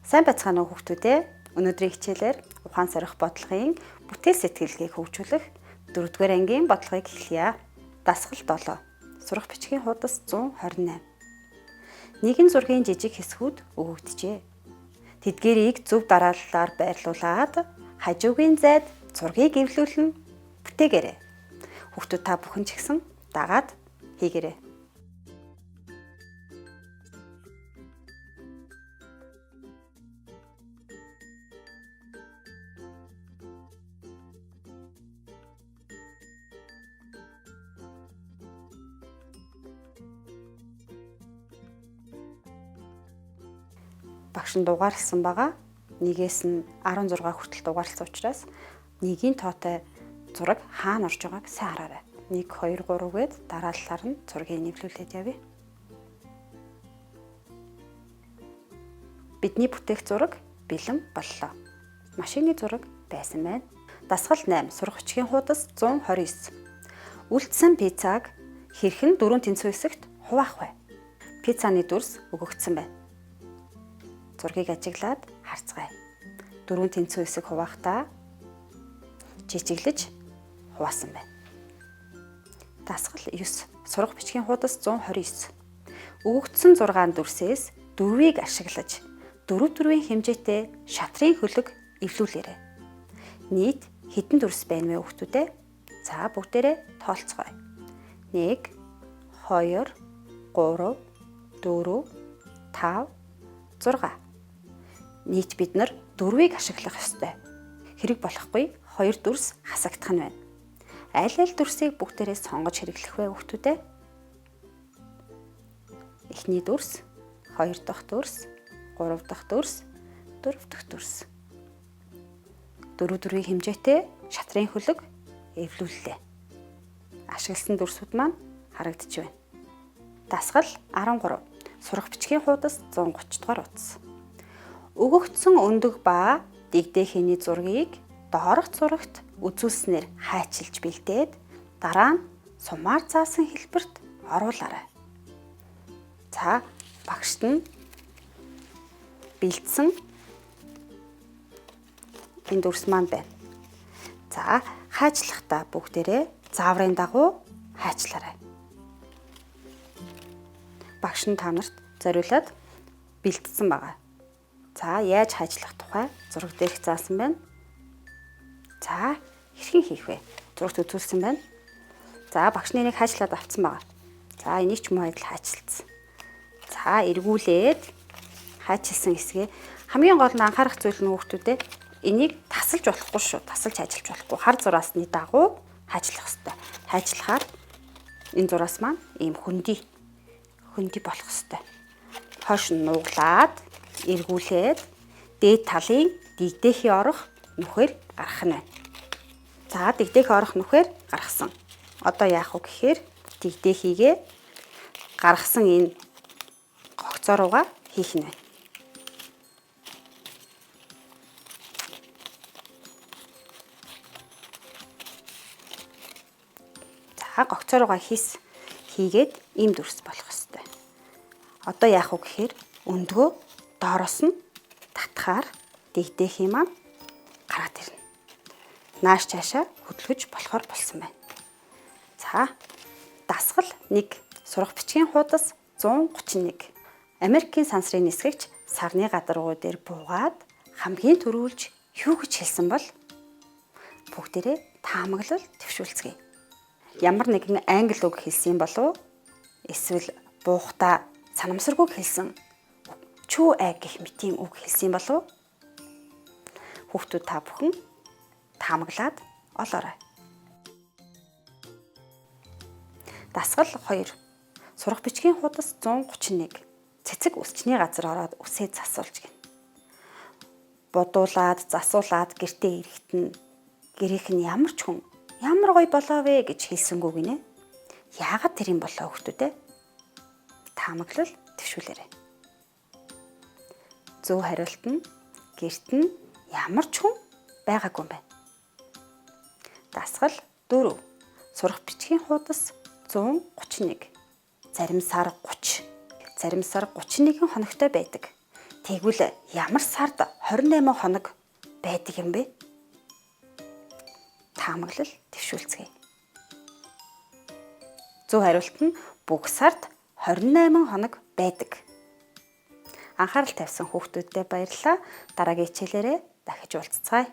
Сайн байцгаана уу хүүхдүүдээ. Өнөөдрийн хичээлээр ухаан сорих бодлогын бүтээл сэтгэлгээг хөгжүүлэх 4-р ангийн бодлогыг эхлэе. Дасгал 7. Сурах бичгийн хуудас 128. Нэгэн зургийн жижиг хэсгүүд өгөгдөжээ. Тэдгээрийг зөв дарааллаар байрлуулад хажуугийн зайд зургийг эвлүүлэн бүтээгээрэй. Хүүхдүүд та бүхэн ч гэсэн дагаад хийгээрэй. Багш нь дугаарлсан байгаа. Нэгээс нь 16 хүртэл дугаарлсан учраас нэгийн тоотой зураг хаана орж байгааг сайн хараарай. 1 2 3 гээд дарааллаар нь зургийг нэвлүүлээд явъя. Бидний бүтээх зураг бэлэн боллоо. Машины зураг байсан байна. Дасгал 8. Сурах бичгийн хуудас 129. Үлдсэн пиццаг хэрхэн 4 тэнцвэр хэсэгт хуваах вэ? Пиццаны дүрс өгөгдсөн байна. Зургийг ажиглаад харцгаая. 4 тэнцвэр хэсэг хуваахдаа жижиглэж хуваасан байна. Дасгал 9. Сурах бичгийн хуудас 129. Өгөгдсөн 6 дүрсээс 4-ийг ашиглаж 4 төрлийн хэмжээтэй шатрын хөлөг эвлүүлээрэй. Нийт хэдэн дүрс байна вэ хүүхдүүдээ? За бүгдээрээ тоолцгоё. 1 2 3 4 5 6. Нийт бид нар 4-ийг ашиглах ёстой. Хэрэг болохгүй 2 дүрс хасагдах нь байна. Аль дүрсийг бүгдээрээ сонгож хэрэглэх вэ хүүхдүүдээ? Эхний дүрс, 2 дахь дүрс, 3 дахь дүрс, 4 дахь дүрс. 4 төрлийн хэмжээтэй шатрын хөлөг эвлүүллээ. Ашигласан дүрсүүд маань харагдж байна. Дасгал 13. Сурах бичгийн хуудас 130 дугаар утас. Өгөгдсөн өндөг ба дэгдээхний зургийг доорх зурагт үзүүлснээр хайчилж бэлдээд дараа нь сумаар заасан хэлбэрт оруулаарай. За багшд нь бэлдсэн энэ дүрс маань байна. За хайчлахдаа бүгдээрээ зааврын дагуу хайчлаарай. Багш нь та нарт зориулаад бэлдсэн байгаа. За яаж хайчлах тухай зураг дээрх заасан байна. За хэрхэн хийх вэ? Зурагт үзүүлсэн байна. За багш нэг хайчлаад авцсан байгаа. За энийг ч муу адил хайчилсан. За эргүүлээд хайчилсан хэсгээ хамгийн гол нь анхаарах зүйл нь хүүхдүүдээ энийг тасалж болохгүй шүү. Тасалж хайчилж болохгүй. Хар зураасны дагуу хайчлах хэрэгтэй. Хайчлахаар энэ зураас маань ийм хөндөй болох хэрэгтэй. Хойш нь нуглаад эргүүлээд дээд талын дэгдээхий орох нүхээр гаргах нь байна. За дэгдээхий орох нүхээр гаргасан. Одоо яах вэ гэхээр дэгдээхийгээ гаргасан энэ гогцоо руугаа хийх нь байна. За гогцоо руугаа хийгээд ийм дүрс болох ёстой. Одоо яах вэ гэхээр өндгөө доороос нь татхаар дэгдээхий маань гараад ирнэ. Нааш цаашаа хөдөлгөж болохоор болсон байна. За дасгал 1. Сурах бичгийн хуудас 131. Америкийн сансрын нисгэгч сарны гадаргуу дээр буугаад хамгийн түрүүлж юу гэж хэлсэн бол бүгдээрээ таамаглал төвшүүлцгээе. Ямар нэгэн англи үг хэлсэн болов эсвэл буухтаа санамсаргүй хэлсэн чүү гэх мэтийн үг хэлсэн болов хүүхдүүд та бүхэн таамаглаад олоорой. Дасгал 2. Сурах бичгийн хуудас 131. Цэцэг өсчний газар ороод үсээ засуулж гин. Бодуулаад, засуулаад гэртээ ирэхтэн гэрийнх нь ямар ч хүн ямар гоё болоо вэ гэж хэлсэнгүү гинэ. Яагаад тэр юм болоо хүүхдүүдээ? Таамаглал төвшүүлээрэй. Зөв хариулт нь гэрт нь ямар ч хүн байгаагүй юм байна. Дасгал 4. Сурах бичгийн хуудас 131. Зарим сар 30. Зарим сар 31 хоногтой байдаг. Тэгвэл ямар сард 28 хоног байдаг юм бэ? Таамаглал дэвшүүлцгээе. Зөв хариулт нь бүх сард 28 хоног байдаг. Анхаарал тавьсан хүүхдүүддээ баярлалаа. Дараагийн хичээлээрээ дахиж уулзцгаая.